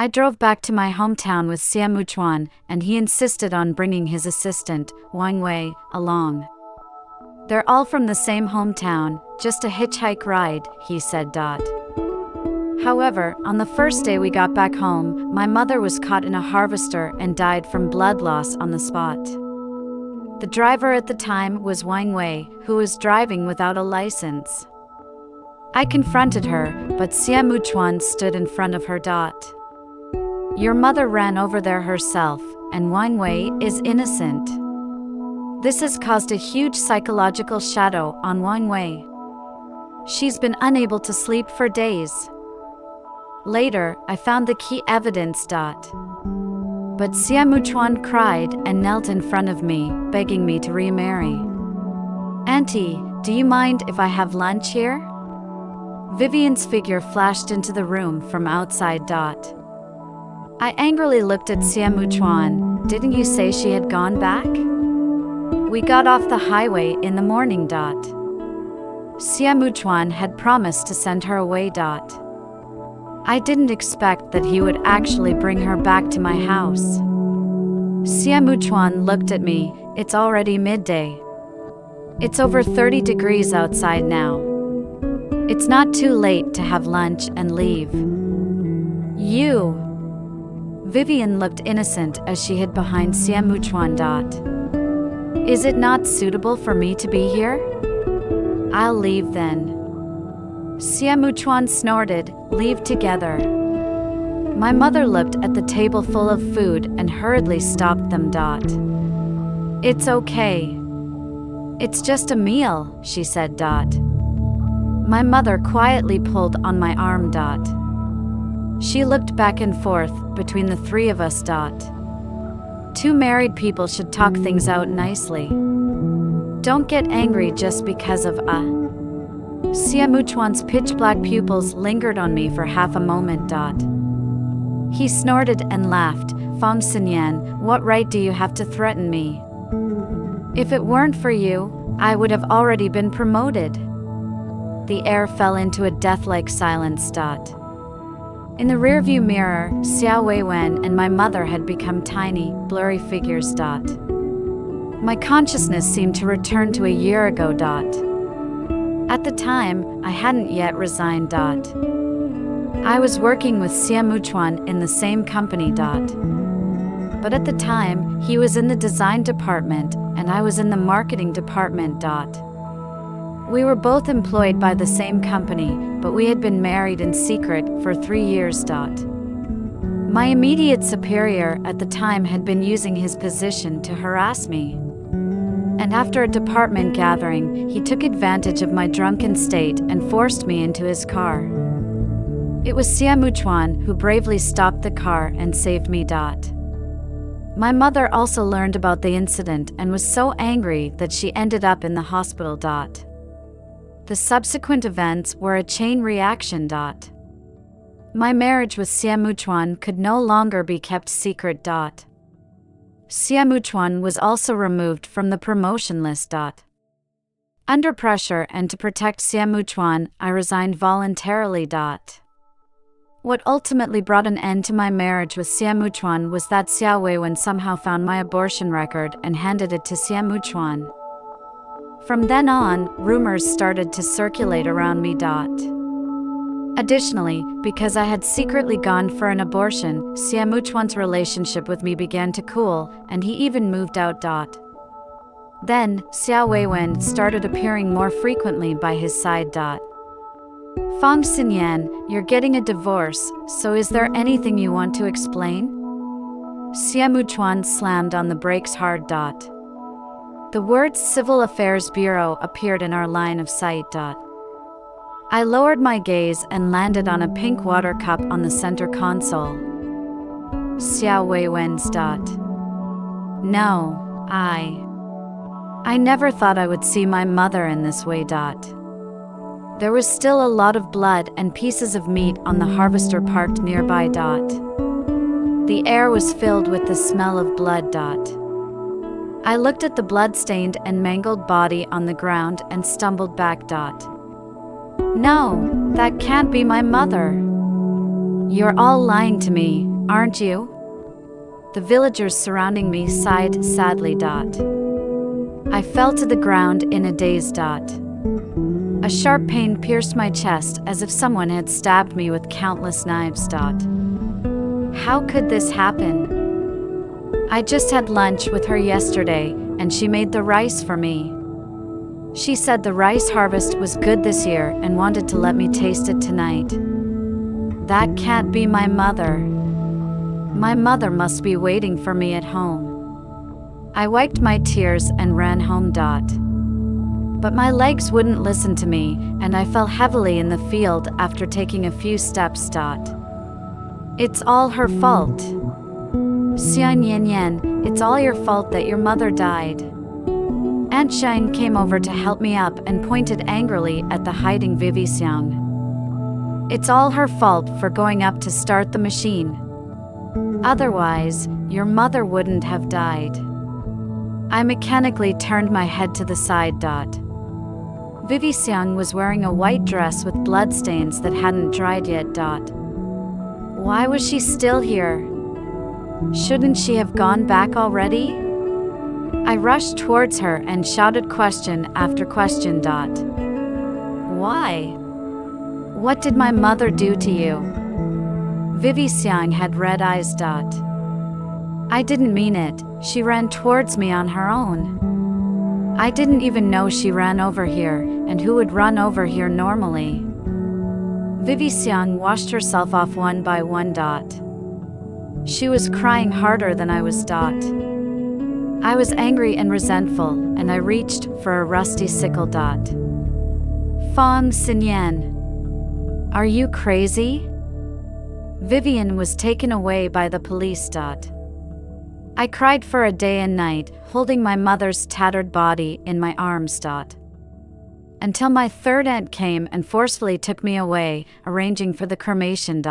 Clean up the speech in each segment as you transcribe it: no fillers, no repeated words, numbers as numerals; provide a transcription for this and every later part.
I drove back to my hometown with Xie Muchuan, and he insisted on bringing his assistant, Wang Wei, along. They're all from the same hometown, just a hitchhike ride, he said. However, on the first day we got back home, my mother was caught in a harvester and died from blood loss on the spot. The driver at the time was Wang Wei, who was driving without a license. I confronted her, but Xie Muchuan stood in front of her. Your mother ran over there herself, and Wang Wei is innocent. This has caused a huge psychological shadow on Wang Wei. She's been unable to sleep for days. Later, I found the key evidence. But Xie Muchuan cried and knelt in front of me, begging me to remarry. Auntie, do you mind if I have lunch here? Vivian's figure flashed into the room from outside. I angrily looked at Xie Muchuan. Didn't you say she had gone back? We got off the highway in the morning. Xie Muchuan had promised to send her away. I didn't expect that he would actually bring her back to my house. Xie Muchuan looked at me. It's already midday. It's over 30 degrees outside now. It's not too late to have lunch and leave. You. Vivian looked innocent as she hid behind Xie Muchuan. Is it not suitable for me to be here? I'll leave then. Xie Muchuan snorted, leave together. My mother looked at the table full of food and hurriedly stopped them. It's okay. It's just a meal, she said. My mother quietly pulled on my arm. She looked back and forth between the three of us. Two married people should talk things out nicely. Don't get angry just because of Xie Muchuan's pitch-black pupils lingered on me for half a moment. He snorted and laughed. Fang Xinyan, what right do you have to threaten me? If it weren't for you, I would have already been promoted. The air fell into a death-like silence. In the rearview mirror, Xiao Weiwen and my mother had become tiny, blurry figures. My consciousness seemed to return to a year ago. At the time, I hadn't yet resigned. I was working with Xie Muchuan in the same company. But at the time, he was in the design department, and I was in the marketing department. We were both employed by the same company, but we had been married in secret for 3 years. My immediate superior at the time had been using his position to harass me. And after a department gathering, he took advantage of my drunken state and forced me into his car. It was Xie Muchuan who bravely stopped the car and saved me. My mother also learned about the incident and was so angry that she ended up in the hospital. The subsequent events were a chain reaction. My marriage with Xie Muchuan could no longer be kept secret. Xie Muchuan was also removed from the promotion list. Under pressure and to protect Xie Muchuan, I resigned voluntarily. What ultimately brought an end to my marriage with Xie Muchuan was that Xiao Weiwen somehow found my abortion record and handed it to Xie Muchuan. From then on, rumors started to circulate around me. Additionally, because I had secretly gone for an abortion, Xie Muchuan's relationship with me began to cool, and he even moved out. Then, Xiao Weiwen started appearing more frequently by his side. Fang Xinyan, you're getting a divorce, so is there anything you want to explain? Xie Muchuan slammed on the brakes hard. The words Civil Affairs Bureau appeared in our line of sight. I lowered my gaze and landed on a pink water cup on the center console. Xiao Weiwen's. No, I never thought I would see my mother in this way. There was still a lot of blood and pieces of meat on the harvester parked nearby. The air was filled with the smell of blood. I looked at the blood-stained and mangled body on the ground and stumbled back. No, that can't be my mother. You're all lying to me, Aren't you? The villagers surrounding me sighed sadly. I fell to the ground in a daze. A sharp pain pierced my chest as if someone had stabbed me with countless knives. How could this happen? I just had lunch with her yesterday, and she made the rice for me. She said the rice harvest was good this year and wanted to let me taste it tonight. That can't be my mother. My mother must be waiting for me at home. I wiped my tears and ran home. But my legs wouldn't listen to me, and I fell heavily in the field after taking a few steps. It's all her fault. Xian Yan Yan, it's all your fault that your mother died. Aunt Shine came over to help me up and pointed angrily at the hiding Vivi Xiang. It's all her fault for going up to start the machine. Otherwise, your mother wouldn't have died. I mechanically turned my head to the side. Vivi Xiang was wearing a white dress with bloodstains that hadn't dried yet. Why was she still here? Shouldn't she have gone back already? I rushed towards her and shouted question after question. Why? What did my mother do to you? Vivi Xiang had red eyes. I didn't mean it, she ran towards me on her own. I didn't even know she ran over here, and who would run over here normally? Vivi Xiang washed herself off one by one. She was crying harder than I was. I was angry and resentful, and I reached for a rusty sickle. Fang Xinyan, are you crazy? Vivian was taken away by the police. I cried for a day and night, holding my mother's tattered body in my arms. Until my third aunt came and forcefully took me away, arranging for the cremation.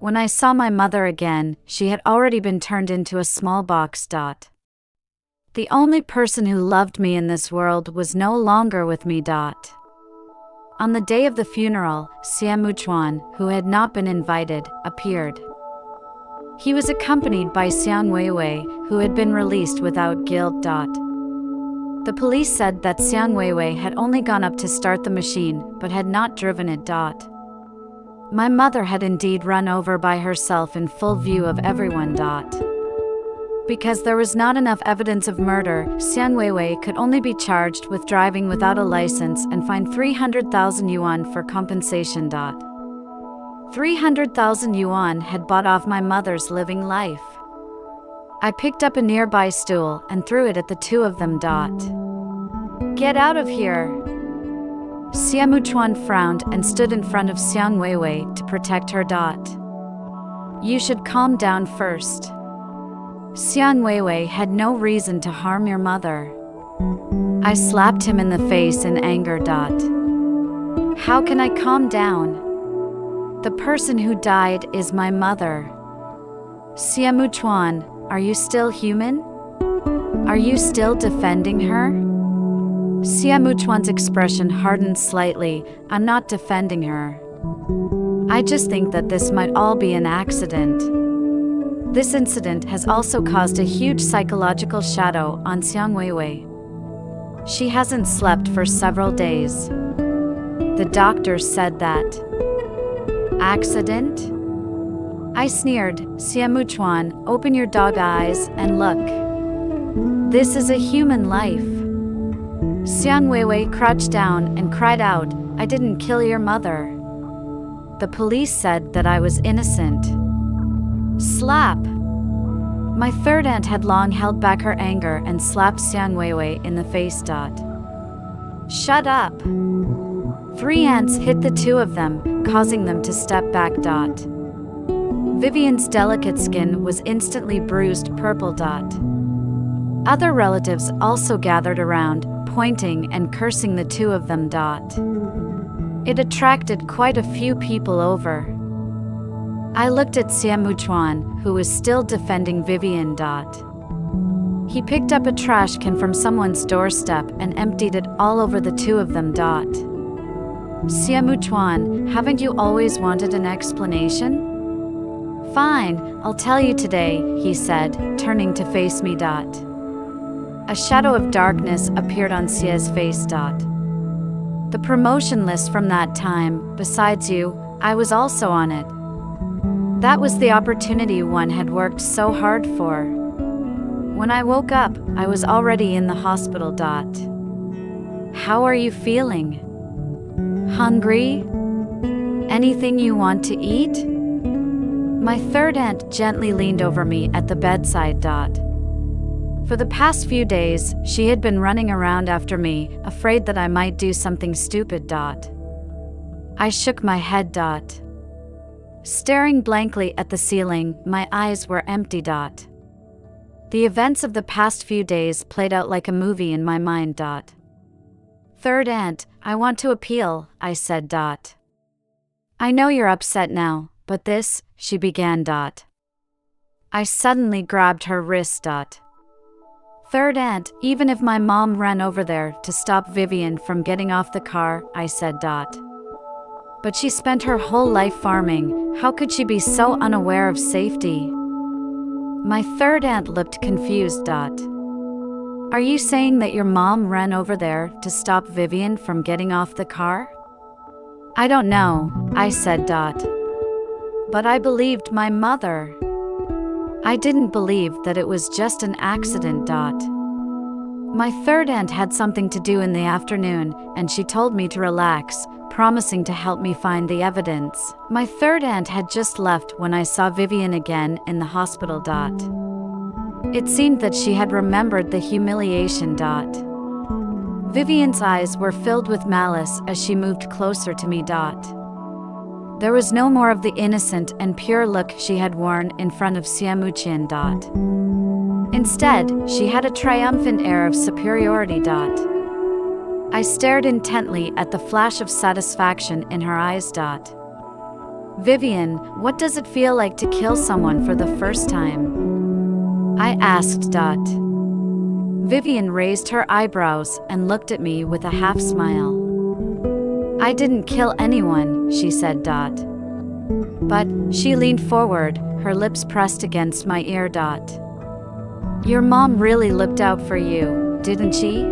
When I saw my mother again, she had already been turned into a small box. The only person who loved me in this world was no longer with me. On the day of the funeral, Xie Muchuan, who had not been invited, appeared. He was accompanied by Wang Wei, who had been released without guilt. The police said that Wang Wei had only gone up to start the machine, but had not driven it. My mother had indeed run over by herself in full view of everyone. Because there was not enough evidence of murder, Wang Wei could only be charged with driving without a license and fined 300,000 yuan for compensation. 300,000 yuan had bought off my mother's living life. I picked up a nearby stool and threw it at the two of them. Get out of here! Xie Muchuan frowned and stood in front of Wang Wei to protect her. You should calm down first. Wang Wei had no reason to harm your mother. I slapped him in the face in anger. How can I calm down? The person who died is my mother. Xie Muchuan, are you still human? Are you still defending her? Xie Muchuan's expression hardened slightly. I'm not defending her. I just think that this might all be an accident. This incident has also caused a huge psychological shadow on Wang Wei. She hasn't slept for several days. The doctor said that. Accident? I sneered. Xie Muchuan, open your dog eyes and look. This is a human life. Wang Wei crouched down and cried out, I didn't kill your mother. The police said that I was innocent. Slap! My third aunt had long held back her anger and slapped Wang Wei in the face. Shut up! 3 ants hit the two of them, causing them to step back. Vivian's delicate skin was instantly bruised purple. Other relatives also gathered around, pointing and cursing the two of them. It attracted quite a few people over. I looked at Xie Muchuan, who was still defending Vivian. He picked up a trash can from someone's doorstep and emptied it all over the two of them. Xie Muchuan, haven't you always wanted an explanation? Fine, I'll tell you today, he said, turning to face me. A shadow of darkness appeared on Xie's face. The promotion list from that time, besides you, I was also on it. That was the opportunity one had worked so hard for. When I woke up, I was already in the hospital. How are you feeling? Hungry? Anything you want to eat? My third aunt gently leaned over me at the bedside. For the past few days, she had been running around after me, afraid that I might do something stupid. I shook my head. Staring blankly at the ceiling, my eyes were empty. The events of the past few days played out like a movie in my mind. Third aunt, I want to appeal, I said. I know you're upset now, but this, she began. I suddenly grabbed her wrist. Third aunt, even if my mom ran over there to stop Vivian from getting off the car, I said. But she spent her whole life farming, how could she be so unaware of safety? My third aunt looked confused. Are you saying that your mom ran over there to stop Vivian from getting off the car? I don't know, I said. But I believed my mother. I didn't believe that it was just an accident. My third aunt had something to do in the afternoon, and she told me to relax, promising to help me find the evidence. My third aunt had just left when I saw Vivian again in the hospital. It seemed that she had remembered the humiliation. Vivian's eyes were filled with malice as she moved closer to me. There was no more of the innocent and pure look she had worn in front of Xie Muchuan. Instead, she had a triumphant air of superiority. I stared intently at the flash of satisfaction in her eyes. Vivian, what does it feel like to kill someone for the first time? I asked. Vivian raised her eyebrows and looked at me with a half smile. I didn't kill anyone, she said. But, she leaned forward, her lips pressed against my ear. Your mom really looked out for you, didn't she?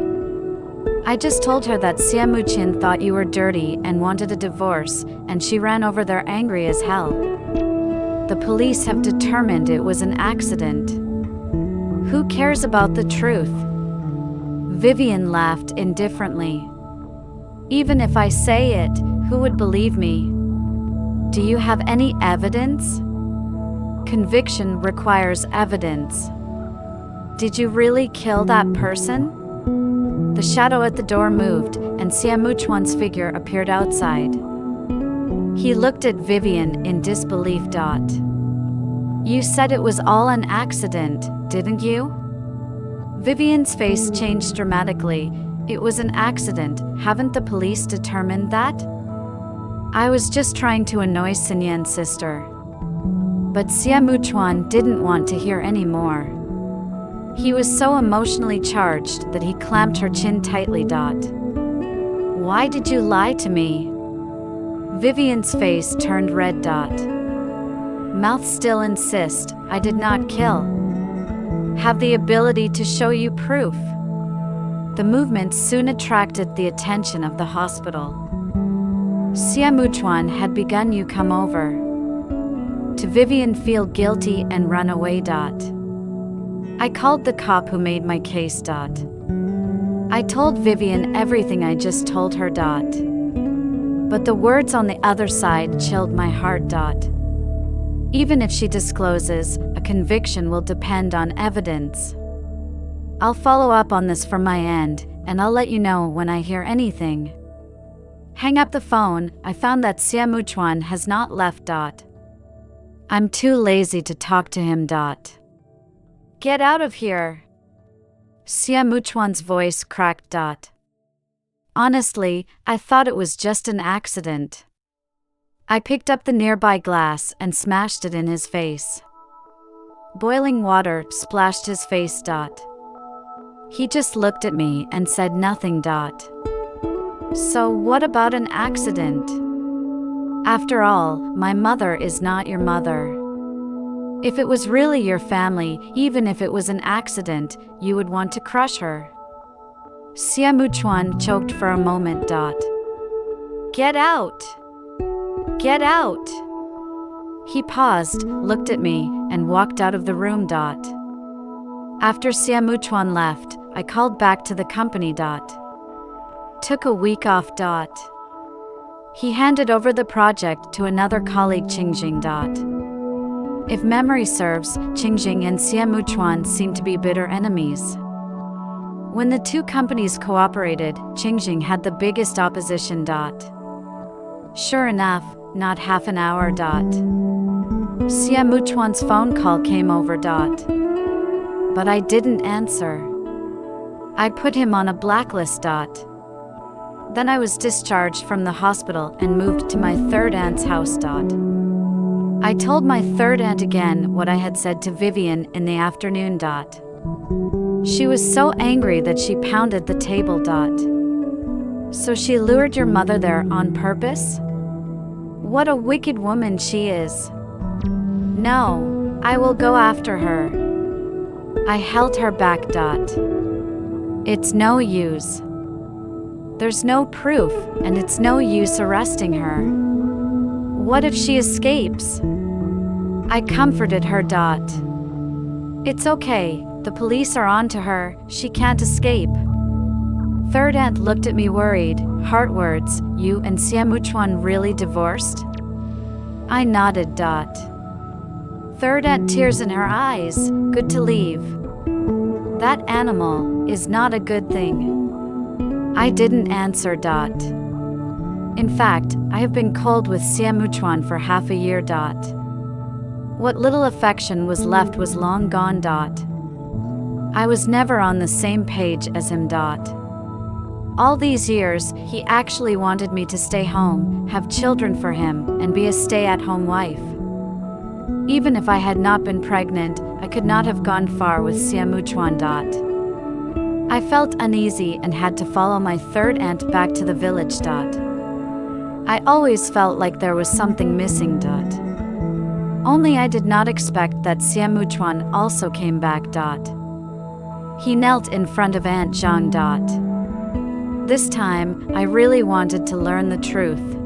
I just told her that Xie Muchuan thought you were dirty and wanted a divorce, and she ran over there angry as hell. The police have determined it was an accident. Who cares about the truth? Vivian laughed indifferently. Even if I say it, who would believe me? Do you have any evidence? Conviction requires evidence. Did you really kill that person? The shadow at the door moved, and Xie Muchuan's figure appeared outside. He looked at Vivian in disbelief. You said it was all an accident, didn't you? Vivian's face changed dramatically. It was an accident, haven't the police determined that? I was just trying to annoy Xinyan's sister. But Xie Muchuan didn't want to hear any more. He was so emotionally charged that he clamped her chin tightly. Why did you lie to me? Vivian's face turned red. Mouth still insist, I did not kill. Have the ability to show you proof. The movement soon attracted the attention of the hospital. Xie Muchuan had begun you come over. To Vivian feel guilty and run away. I called the cop who made my case. I told Vivian everything I just told her. But the words on the other side chilled my heart. Even if she discloses, a conviction will depend on evidence. I'll follow up on this from my end, and I'll let you know when I hear anything. Hang up the phone, I found that Xie Muchuan has not left. I'm too lazy to talk to him. Get out of here. Xie Muchuan's voice cracked. Honestly, I thought it was just an accident. I picked up the nearby glass and smashed it in his face. Boiling water splashed his face. He just looked at me and said nothing. So what about an accident? After all, my mother is not your mother. If it was really your family, even if it was an accident, you would want to crush her. Xie Muchuan choked for a moment. Get out! Get out! He paused, looked at me, and walked out of the room. After Xie Muchuan left, I called back to the company. Took a week off. He handed over the project to another colleague, Qingjing. If memory serves, Qingjing and Xie Muchuan seemed to be bitter enemies. When the two companies cooperated, Qingjing had the biggest opposition. Sure enough, not half an hour. Xie Muchuan's phone call came over. But I didn't answer. I put him on a blacklist. Then I was discharged from the hospital and moved to my third aunt's house. I told my third aunt again what I had said to Vivian in the afternoon. She was so angry that she pounded the table. So she lured your mother there on purpose? What a wicked woman she is. No, I will go after her. I held her back. It's no use. There's no proof, and it's no use arresting her. What if she escapes? I comforted her. It's okay, the police are on to her, she can't escape. Third aunt looked at me worried. Heart words, you and Xie Muchuan really divorced? I nodded. Third aunt, tears in her eyes, good to leave. That animal is not a good thing. I didn't answer. In fact, I have been cold with Xie Muchuan for half a year. What little affection was left was long gone. I was never on the same page as him. All these years, he actually wanted me to stay home, have children for him, and be a stay-at-home wife. Even if I had not been pregnant, I could not have gone far with Xie Muchuan. I felt uneasy and had to follow my third aunt back to the village. I always felt like there was something missing. Only I did not expect that Xie Muchuan also came back. He knelt in front of Aunt Zhang. This time, I really wanted to learn the truth.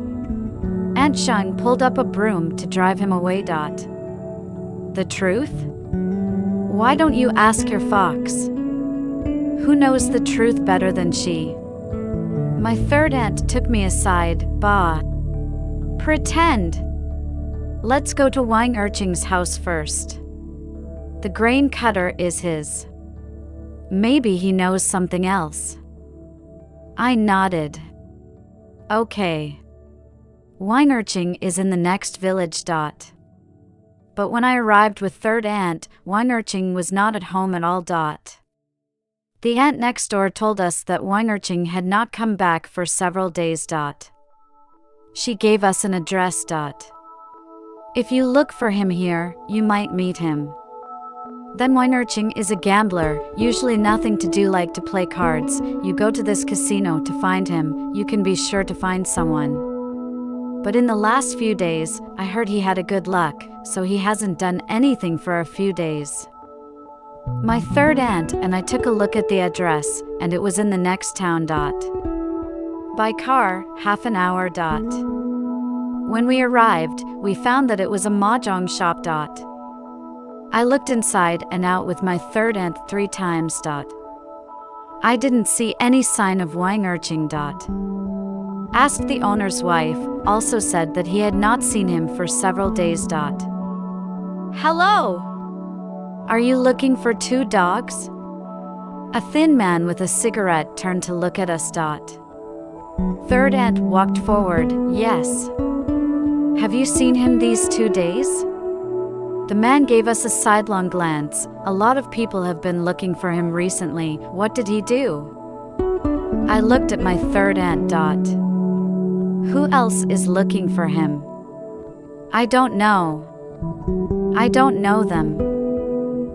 Aunt Zhang pulled up a broom to drive him away. The truth? Why don't you ask your fox? Who knows the truth better than she? My third aunt took me aside. Bah. Pretend. Let's go to Wang Erqing's house first. The grain cutter is his. Maybe he knows something else. I nodded. Okay. Wang Erqing is in the next village. But when I arrived with third aunt, Wang Erqing was not at home at all. The aunt next door told us that Wang Erqing had not come back for several days. She gave us an address. If you look for him here, you might meet him. Then Wang Erqing is a gambler, usually nothing to do like to play cards. You go to this casino to find him, you can be sure to find someone. But in the last few days, I heard he had a good luck, so he hasn't done anything for a few days. My third aunt and I took a look at the address, and it was in the next town. By car, half an hour. When we arrived, we found that it was a mahjong shop. I looked inside and out with my third aunt 3 times. I didn't see any sign of Wang Erqing. Asked the owner's wife, also said that he had not seen him for several days. Hello! Are you looking for 2 dogs? A thin man with a cigarette turned to look at us. Third aunt walked forward. Yes. Have you seen him these 2 days? The man gave us a sidelong glance. A lot of people have been looking for him recently. What did he do? I looked at my third aunt. Who else is looking for him? I don't know. I don't know them.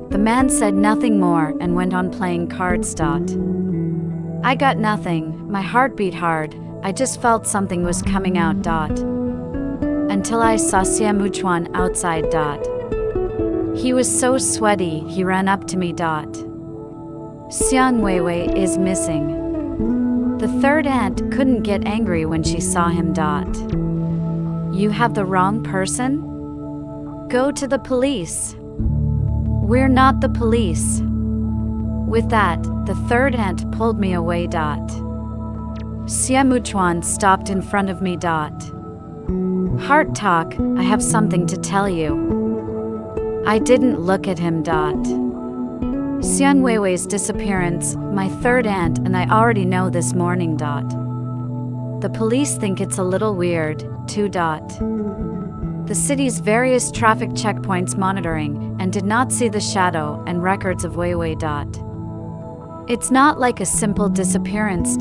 The man said nothing more and went on playing cards. I got nothing. My heart beat hard. I just felt something was coming out. Until I saw Xie Muchuan outside. He was so sweaty, he ran up to me. Xie Muchuan is missing. The third aunt couldn't get angry when she saw him. You have the wrong person? Go to the police. We're not the police. With that, the third aunt pulled me away. Xie Muchuan stopped in front of me. Heart talk, I have something to tell you. I didn't look at him. Xie Muchuan's disappearance, my third aunt and I already know this morning. The police think it's a little weird, too. The city's various traffic checkpoints monitoring and did not see the shadow and records of Wei Wei. It's not like a simple disappearance.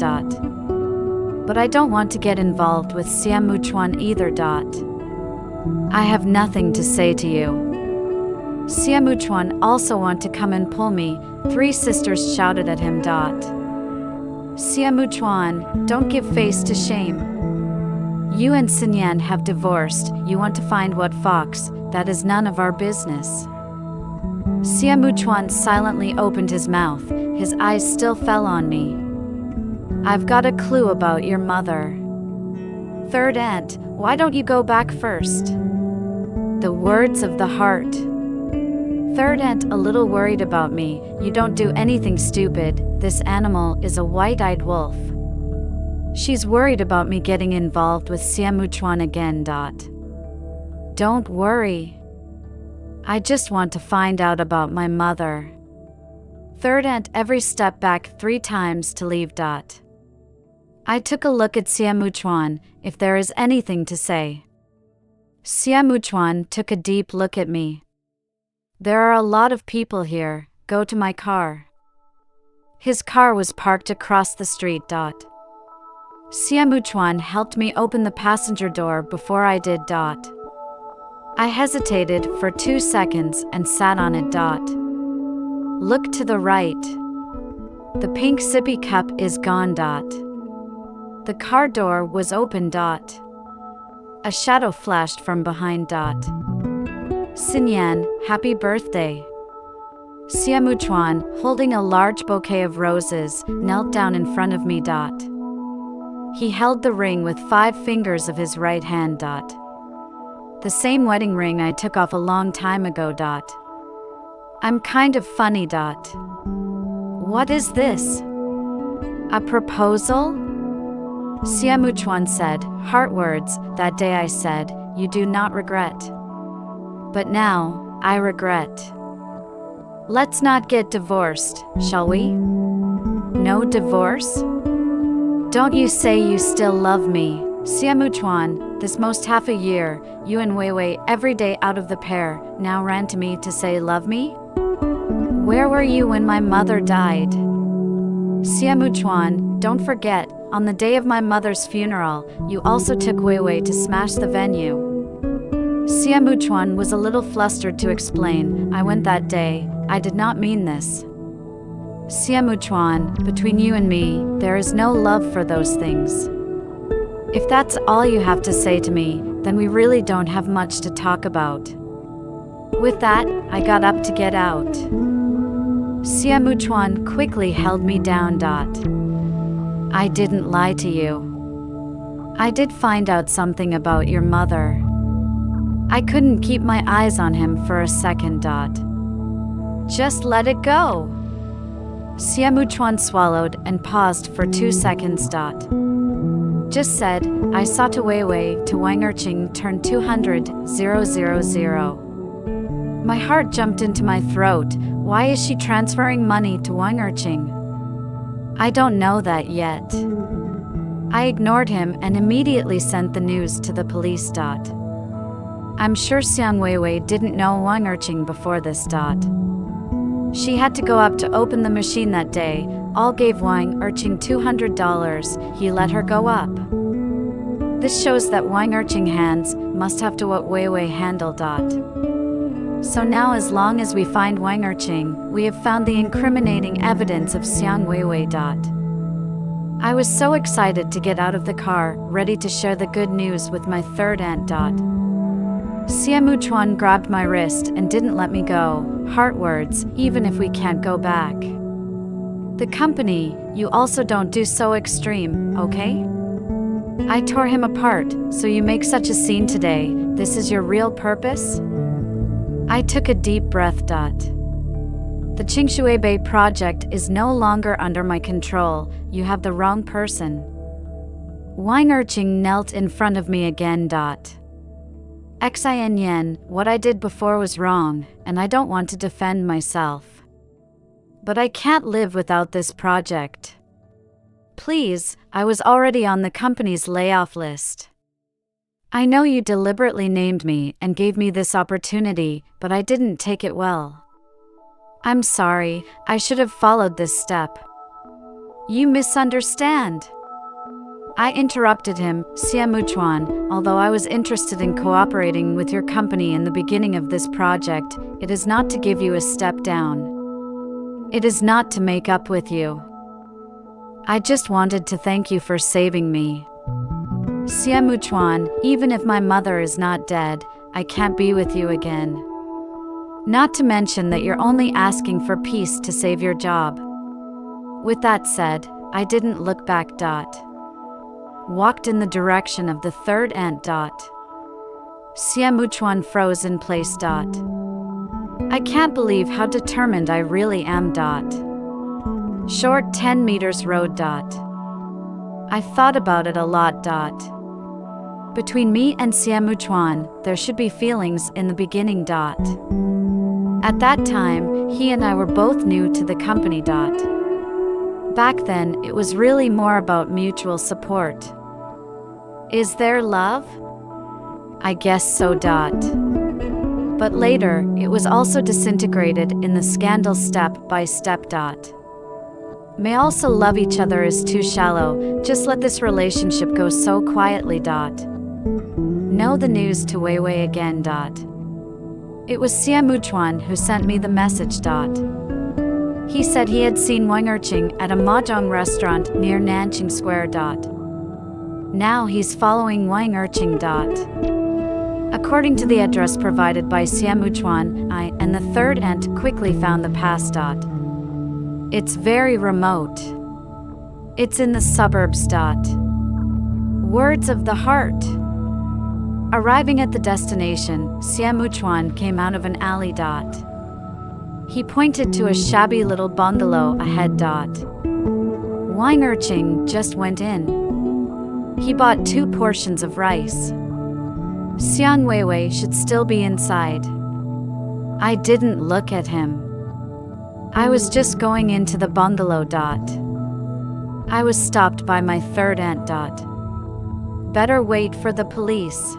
But I don't want to get involved with Xie Muchuan either. I have nothing to say to you. Xie Muchuan also want to come and pull me, three sisters shouted at him. Xie Muchuan, don't give face to shame. You and Xinyan have divorced, you want to find what fox, that is none of our business. Xie Muchuan silently opened his mouth, his eyes still fell on me. I've got a clue about your mother. Third aunt, why don't you go back first? The words of the heart. Third aunt, a little worried about me, you don't do anything stupid, this animal is a white-eyed wolf. She's worried about me getting involved with Xie Muchuan again. Don't worry. I just want to find out about my mother. Third aunt every step back 3 times to leave. I took a look at Xie Muchuan, if there is anything to say. Xie Muchuan took a deep look at me. There are a lot of people here, go to my car. His car was parked across the street. Xie Muchuan helped me open the passenger door before I did. I hesitated for 2 seconds and sat on it. Look to the right. The pink sippy cup is gone. The car door was open. A shadow flashed from behind. Xinyan, happy birthday. Xie Muchuan, holding a large bouquet of roses, knelt down in front of me. He held the ring with 5 fingers of his right hand. The same wedding ring I took off a long time ago. I'm kind of funny. What is this? A proposal? Xie Muchuan said, heart words, that day I said, you do not regret. But now, I regret. Let's not get divorced, shall we? No divorce? Don't you say you still love me, Xie Muchuan, this most half a year, you and Wei Wei every day out of the pair, now ran to me to say love me? Where were you when my mother died? Xie Muchuan, don't forget, on the day of my mother's funeral, you also took Wei Wei to smash the venue. Xie Muchuan was a little flustered to explain, I went that day, I did not mean this. Xie Muchuan, between you and me, there is no love for those things. If that's all you have to say to me, then we really don't have much to talk about. With that, I got up to get out. Xie Muchuan quickly held me down. I didn't lie to you. I did find out something about your mother. I couldn't keep my eyes on him for a second. Just let it go. Xie Muchuan swallowed and paused for 2 seconds. Just said, I saw to Wei Wei to Wang Erqing turn 200,000. My heart jumped into my throat. Why is she transferring money to Wang Erqing? I don't know that yet. I ignored him and immediately sent the news to the police. I'm sure Xiang Wei didn't know Wang Erqing before this. She had to go up to open the machine that day. All gave Wang Erqing $200. He let her go up. This shows that Wang Erqing hands must have to what Wei Wei handled. So now as long as we find Wang Erqing, we have found the incriminating evidence of Xiang Wei. I was so excited to get out of the car, ready to share the good news with my third aunt. Xie Muchuan grabbed my wrist and didn't let me go. Heart words, even if we can't go back. The company, you also don't do so extreme, okay? I tore him apart. So you make such a scene today. This is your real purpose? I took a deep breath. The Qingshui project is no longer under my control. You have the wrong person. Wang Wei knelt in front of me again. Xie Yen, what I did before was wrong, and I don't want to defend myself. But I can't live without this project. Please, I was already on the company's layoff list. I know you deliberately named me and gave me this opportunity, but I didn't take it well. I'm sorry, I should have followed this step. You misunderstand. I interrupted him, Xie Muchuan, although I was interested in cooperating with your company in the beginning of this project, it is not to give you a step down. It is not to make up with you. I just wanted to thank you for saving me. Xie Muchuan, even if my mother is not dead, I can't be with you again. Not to mention that you're only asking for peace to save your job. With that said, I didn't look back. Walked in the direction of the third ant. Xie Muchuan froze in place. I can't believe how determined I really am. Short 10 meters road. I thought about it a lot. Between me and Xie Muchuan, there should be feelings in the beginning. At that time, he and I were both new to the company. Back then, it was really more about mutual support. Is there love? I guess so. But later, it was also disintegrated in the scandal step by step. May also love each other is too shallow, just let this relationship go so quietly. Know the news to Wei Wei again. It was Xie Muchuan who sent me the message. He said he had seen Wang Wei at a mahjong restaurant near Nanqing Square. Now he's following Wang Wei. According to the address provided by Xie Muchuan, I and the third ant quickly found the pass. It's very remote. It's in the suburbs. Words of the heart. Arriving at the destination, Xie Muchuan came out of an alley. He pointed to a shabby little bungalow ahead. Wang Wei just went in. He bought 2 portions of rice. Xiang Weiwei should still be inside. I didn't look at him. I was just going into the bungalow. I was stopped by my third ant. Better wait for the police.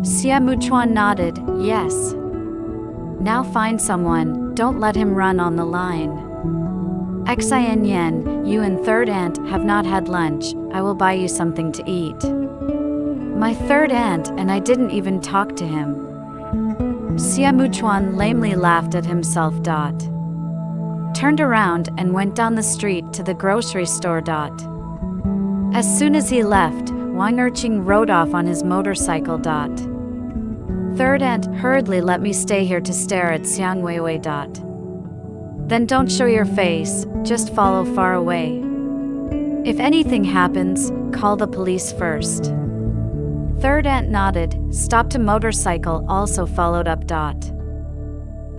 Xie Muchuan nodded, yes. Now find someone, don't let him run on the line. Xie Yen, you and third ant have not had lunch, I will buy you something to eat. My third ant and I didn't even talk to him. Xie Muchuan lamely laughed at himself. Turned around and went down the street to the grocery store. As soon as he left, Wang Wei rode off on his motorcycle. Third ant hurriedly let me stay here to stare at Xiang Weiwei. Then don't show your face, just follow far away. If anything happens, call the police first. Third ant nodded, stopped a motorcycle, also followed up.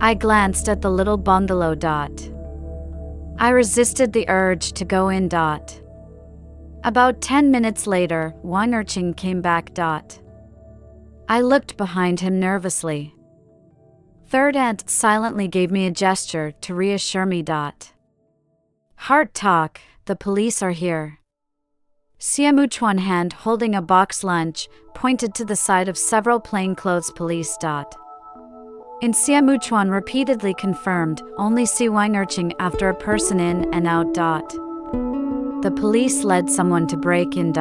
I glanced at the little bungalow. I resisted the urge to go in. About 10 minutes later, Wang Wei came back. I looked behind him nervously. Third ant silently gave me a gesture to reassure me. Heart talk, the police are here. Xie Muchuan, hand holding a box lunch, pointed to the side of several plainclothes police. In Xie Muchuan repeatedly confirmed, only see Wang Wei after a person in and out. The police led someone to break in.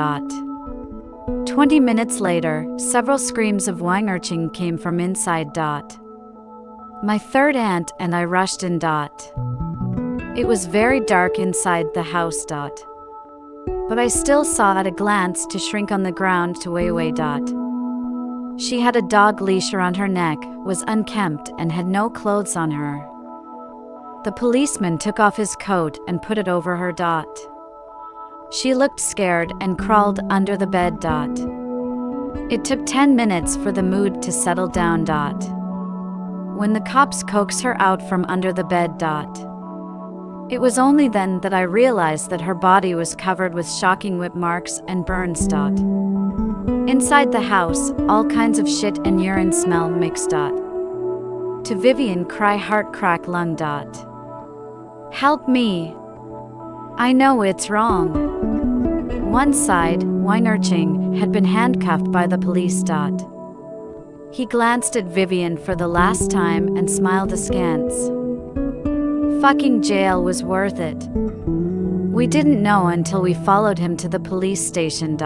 20 minutes later, several screams of Wang Wei came from inside. My third ant and I rushed in. It was very dark inside the house. But I still saw at a glance to shrink on the ground to Wei Wei. She had a dog leash around her neck, was unkempt, and had no clothes on her. The policeman took off his coat and put it over her. She looked scared and crawled under the bed. It took 10 minutes for the mood to settle down. When the cops coaxed her out from under the bed. It was only then that I realized that her body was covered with shocking whip marks and burns. Inside the house, all kinds of shit and urine smell mixed. To Vivian, cry heart crack lung. Help me. I know it's wrong. One side, Wang Wei, had been handcuffed by the police. He glanced at Vivian for the last time and smiled askance. Fucking jail was worth it. We didn't know until we followed him to the police station.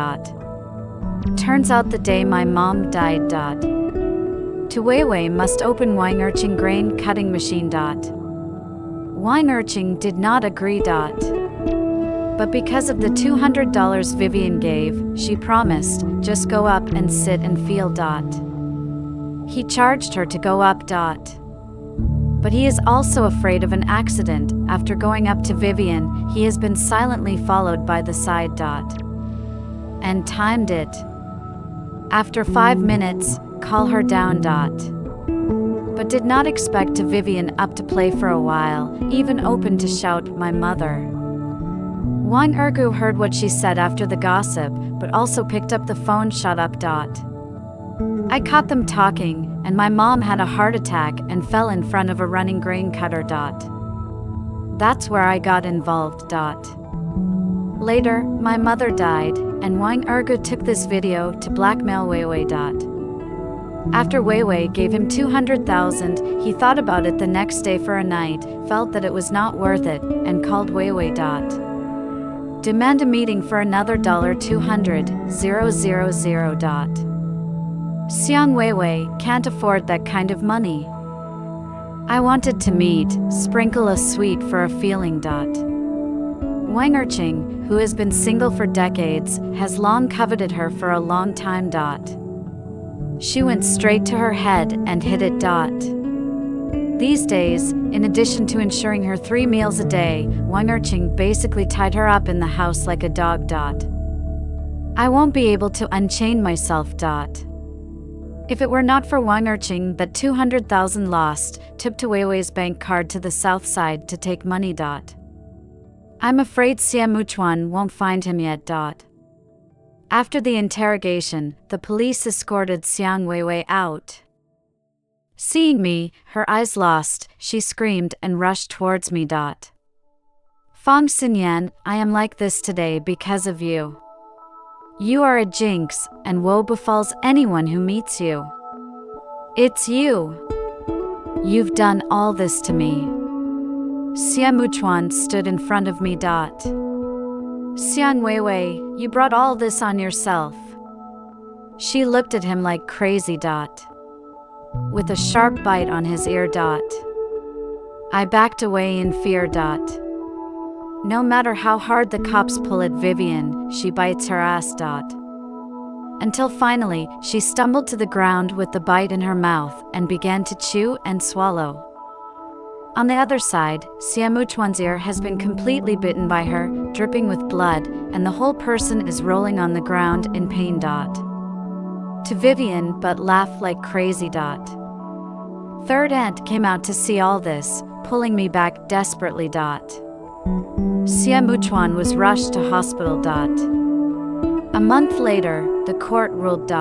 Turns out the day my mom died. To Wei Wei must open Wang Wei grain cutting machine. Wang Wei did not agree. But because of the $200 Vivian gave, she promised, just go up and sit and feel. He charged her to go up. But he is also afraid of an accident. After going up to Vivian, he has been silently followed by the side. And timed it. After 5 minutes, call her down. But did not expect to Vivian up to play for a while, even opened to shout, my mother. Wang Wei heard what she said after the gossip, but also picked up the phone. Shut up. I caught them talking, and my mom had a heart attack and fell in front of a running grain cutter. That's where I got involved. Later, my mother died, and Wang Wei took this video to blackmail Wei Wei. After Wei Wei gave him $200,000, he thought about it the next day for a night, felt that it was not worth it, and called Wei Wei. Demand a meeting for another $200,000. Xiang Wei Wei can't afford that kind of money. I wanted to meet, sprinkle a sweet for a feeling. Wang Wei, who has been single for decades, has long coveted her for a long time. She went straight to her head and hit it. These days, in addition to ensuring her 3 meals a day, Wang Wei basically tied her up in the house like a dog. I won't be able to unchain myself. If it were not for Wang Wei that $200,000 lost, tipped to Wei Wei's bank card to the south side to take money. I'm afraid Xie Muchuan won't find him yet. After the interrogation, the police escorted Xiang Wei Wei out. Seeing me, her eyes lost, she screamed and rushed towards me. Fang Xinyan, I am like this today because of you. You are a jinx, and woe befalls anyone who meets you. It's you. You've done all this to me. Xie Muchuan stood in front of me. Xiang Wei Wei, you brought all this on yourself. She looked at him like crazy. With a sharp bite on his ear. I backed away in fear. No matter how hard the cops pull at Vivian, she bites her ass. Until finally, she stumbled to the ground with the bite in her mouth and began to chew and swallow. On the other side, Xie Muchuan's ear has been completely bitten by her, dripping with blood, and the whole person is rolling on the ground in pain. To Vivian, but laughed like crazy. Third aunt came out to see all this, pulling me back desperately. Xie Muchuan was rushed to hospital. A month later, the court ruled.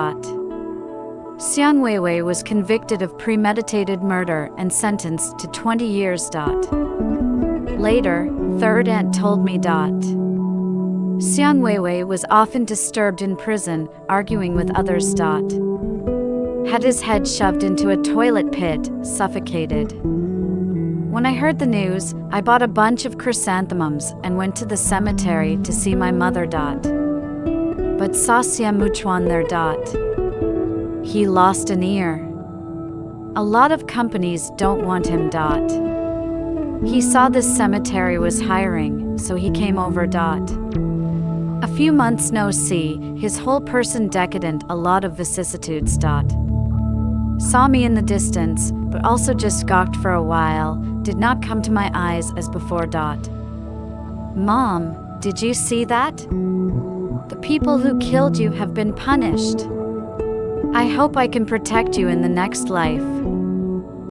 Xiang Wei Wei was convicted of premeditated murder and sentenced to 20 years. Later, third aunt told me. Xiang Wei Wei was often disturbed in prison, arguing with others. Had his head shoved into a toilet pit, suffocated. When I heard the news, I bought a bunch of chrysanthemums and went to the cemetery to see my mother. But saw Xie Muchuan there. He lost an ear. A lot of companies don't want him. He saw this cemetery was hiring, so he came over. A few months no see, his whole person decadent, a lot of vicissitudes. Saw me in the distance, but also just gawked for a while, did not come to my eyes as before. Mom, did you see that? The people who killed you have been punished. I hope I can protect you in the next life.